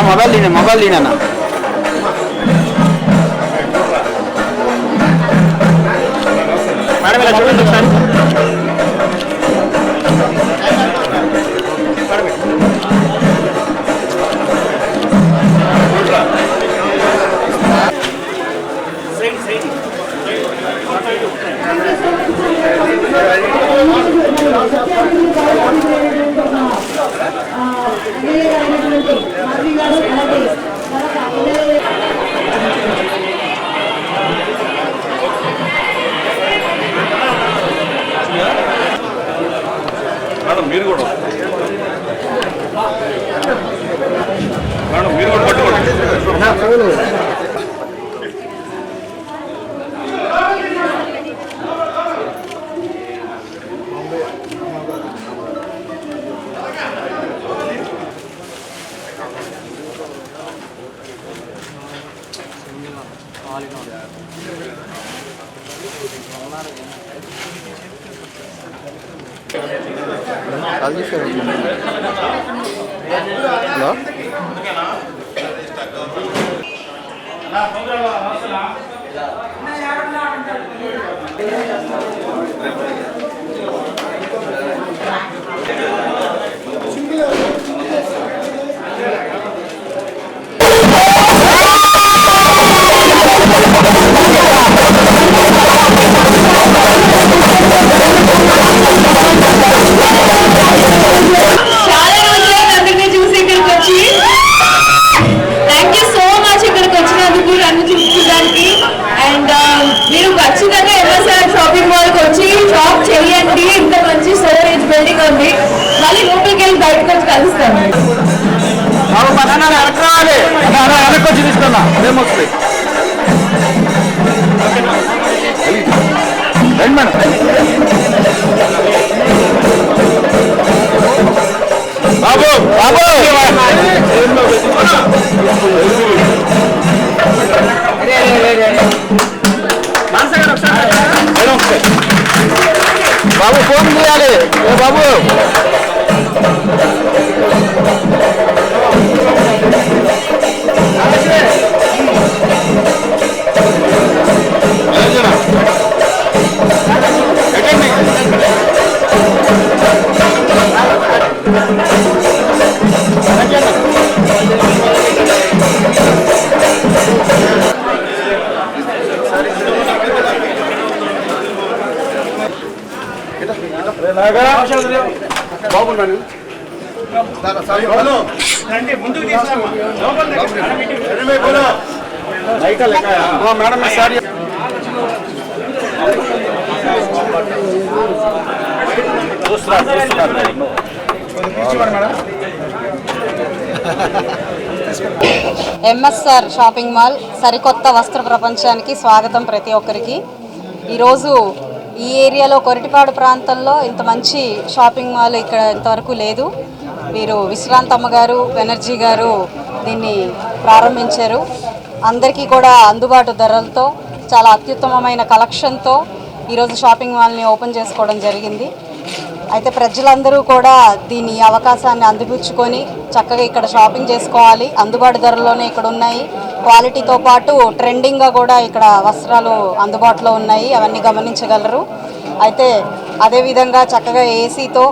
Mobile Leena madam ఇలా చూడండి ఒకసారి. మేడం మీరు కూడా పట్టుకోండి. వెనక్కొచ్చి తీసుకున్నా అదేమొస్తుంది రండి మేడం. బాబు బాబు బాబు ఫోన్ తీయాలి బాబు. Madam sorry MSR shopping mall సరికొత్త వస్త్ర ప్రపంచానికి స్వాగతం. ప్రతి ఒక్కరికి ఈరోజు ఈ ఏరియాలో కొరటిపాడు ప్రాంతంలో ఇంత మంచి షాపింగ్ మాల్ ఇక్కడ ఇంతవరకు లేదు. వీరు విశ్రాంతమ్మ గారు, బెనర్జీ గారు దీన్ని ప్రారంభించారు. అందరికీ కూడా అందుబాటు ధరలతో చాలా అత్యుత్తమమైన కలెక్షన్తో ఈరోజు షాపింగ్ మాల్ని ఓపెన్ చేసుకోవడం జరిగింది. అయితే ప్రజలందరూ కూడా దీని అవకాశాన్ని అందిపుచ్చుకొని చక్కగా ఇక్కడ షాపింగ్ చేసుకోవాలి. అందుబాటు ధరల్లోనే ఇక్కడ ఉన్నాయి. క్వాలిటీతో పాటు ట్రెండింగ్గా కూడా ఇక్కడ వస్త్రాలు అందుబాటులో ఉన్నాయి. అవన్నీ గమనించగలరు. అయితే అదేవిధంగా చక్కగా ఏసీతో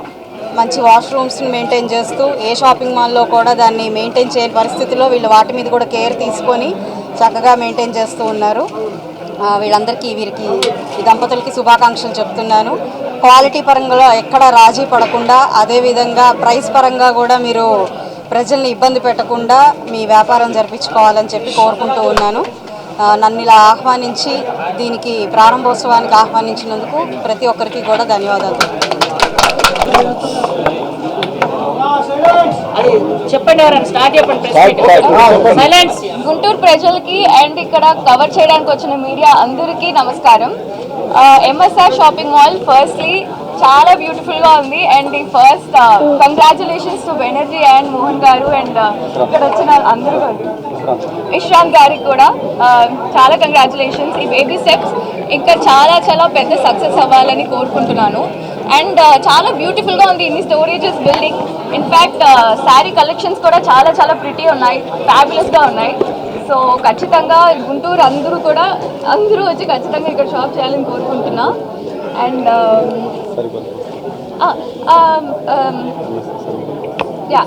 మంచి వాష్రూమ్స్ని మెయింటైన్ చేస్తూ ఏ షాపింగ్ మాల్లో కూడా దాన్ని మెయింటైన్ చేయని పరిస్థితిలో వీళ్ళు వాటి మీద కూడా కేర్ తీసుకొని చక్కగా మెయింటైన్ చేస్తూ ఉన్నారు. వీళ్ళందరికీ ఈ దంపతులకి శుభాకాంక్షలు చెప్తున్నాను. క్వాలిటీ పరంగా ఎక్కడ రాజీ పడకుండా, అదేవిధంగా ప్రైస్ పరంగా కూడా మీరు ప్రజల్ని ఇబ్బంది పెట్టకుండా మీ వ్యాపారం జరిపించుకోవాలని చెప్పి కోరుకుంటూ ఉన్నాను. నన్ను ఇలా ఆహ్వానించి దీనికి ప్రారంభోత్సవానికి ఆహ్వానించినందుకు ప్రతి ఒక్కరికి కూడా ధన్యవాదాలు. చెప్పండి, ఎవరైనా స్టార్ట్ చెప్పండి. గుంటూరు ప్రజలకి అండ్ ఇక్కడ కవర్ చేయడానికి వచ్చిన మీడియా అందరికీ నమస్కారం. ఎంఎస్ఆర్ షాపింగ్ మాల్ ఫస్ట్లీ చాలా బ్యూటిఫుల్గా ఉంది. అండ్ ఈ first congratulations to Banerjee and Mohan గారు అండ్ ఇక్కడ వచ్చిన అందరూ విశ్రాంత్ గారికి కూడా చాలా కంగ్రాచులేషన్స్. ఈ బేబీ స్టెప్స్ ఇంకా చాలా చాలా పెద్ద సక్సెస్ అవ్వాలని కోరుకుంటున్నాను. అండ్ చాలా బ్యూటిఫుల్గా ఉంది, ఇన్ని storages building. In fact sari collections కూడా చాలా చాలా ప్రిటీ ఉన్నాయి, ఫ్యాబులస్గా ఉన్నాయి. సో ఖచ్చితంగా గుంటూరు అందరూ వచ్చి ఖచ్చితంగా ఇక్కడ షాప్ చేయాలని కోరుకుంటున్నా. అండ్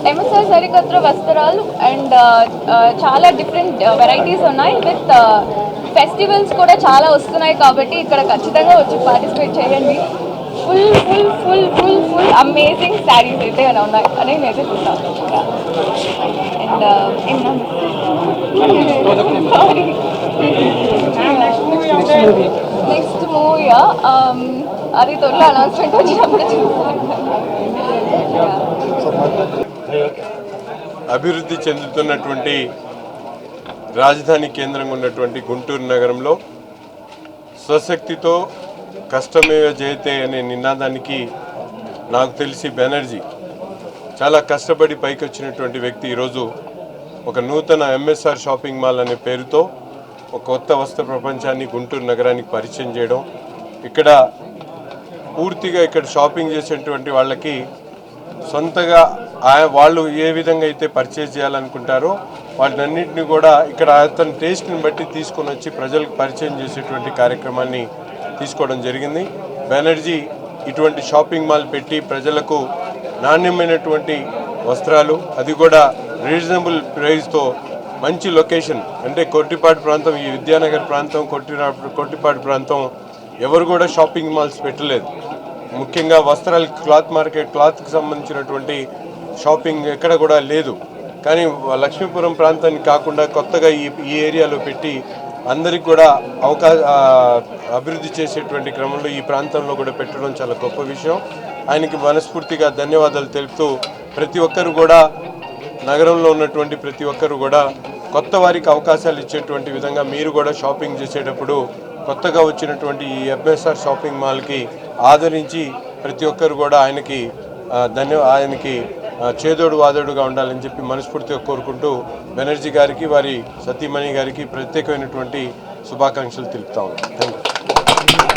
ఎంఎస్ఆర్ సరికొత్త వస్త్రాలు అండ్ చాలా డిఫరెంట్ వెరైటీస్ ఉన్నాయి. విత్ ఫెస్టివల్స్ కూడా చాలా వస్తున్నాయి కాబట్టి ఇక్కడ ఖచ్చితంగా వచ్చి పార్టిసిపేట్ చేయండి. Full full full full full amazing saris అయితే ఉన్నాయి అని నేనైతే చూస్తాను. అండ్ నెక్స్ట్ మూవీయా అది త్వరలో అనౌన్స్మెంట్ వచ్చినప్పుడు చూస్తాను. అభివృద్ధి చెందుతున్నటువంటి రాజధాని కేంద్రంగా ఉన్నటువంటి గుంటూరు నగరంలో స్వశక్తితో కష్టమేవ జయతే అనే నినాదానికి నాకు తెలిసి బెనర్జీ చాలా కష్టపడి పైకి వచ్చినటువంటి వ్యక్తి ఈరోజు ఒక నూతన ఎంఎస్ఆర్ షాపింగ్ మాల్ అనే పేరుతో ఒక కొత్త వస్త్ర ప్రపంచాన్ని గుంటూరు నగరానికి పరిచయం చేయడం, ఇక్కడ పూర్తిగా ఇక్కడ షాపింగ్ చేసేటువంటి వాళ్ళకి సొంతగా వాళ్ళు ఏ విధంగా అయితే పర్చేజ్ చేయాలనుకుంటారో వాటినన్నింటినీ కూడా ఇక్కడ అతని టేస్ట్ని బట్టి తీసుకొని వచ్చి ప్రజలకు పరిచయం చేసేటువంటి కార్యక్రమాన్ని తీసుకోవడం జరిగింది. బెనర్జీ ఇటువంటి షాపింగ్ మాల్ పెట్టి ప్రజలకు నాణ్యమైనటువంటి వస్త్రాలు, అది కూడా రీజనబుల్ ప్రైస్తో మంచి లొకేషన్ అంటే కొట్టిపాడు ప్రాంతం, ఈ విద్యానగర్ ప్రాంతం, కొట్టిపాడు ప్రాంతం ఎవరు కూడా షాపింగ్ మాల్స్ పెట్టలేదు. ముఖ్యంగా వస్త్రాలు క్లాత్ మార్కెట్, క్లాత్కి సంబంధించినటువంటి షాపింగ్ ఎక్కడ కూడా లేదు. కానీ లక్ష్మీపురం ప్రాంతానికి కాకుండా కొత్తగా ఈ ఏరియాలో పెట్టి అందరికి కూడా అభివృద్ధి చేసేటువంటి క్రమంలో ఈ ప్రాంతంలో కూడా పెట్టడం చాలా గొప్ప విషయం. ఆయనకి మనస్ఫూర్తిగా ధన్యవాదాలు తెలుపుతూ ప్రతి ఒక్కరు కూడా నగరంలో ఉన్నటువంటి ప్రతి ఒక్కరు కూడా కొత్త వారికి అవకాశాలు ఇచ్చేటువంటి విధంగా మీరు కూడా షాపింగ్ చేసేటప్పుడు కొత్తగా వచ్చినటువంటి ఈ ఎంఎస్ఆర్ షాపింగ్ మాల్కి ఆదరించి ప్రతి ఒక్కరు కూడా ఆయనకి చేదోడు వాదోడుగా ఉండాలని చెప్పి మనస్ఫూర్తిగా కోరుకుంటూ బెనర్జీ గారికి, వారి సతీమణి గారికి ప్రత్యేకమైనటువంటి శుభాకాంక్షలు తెలుపుతా ఉన్నాను. Thank you.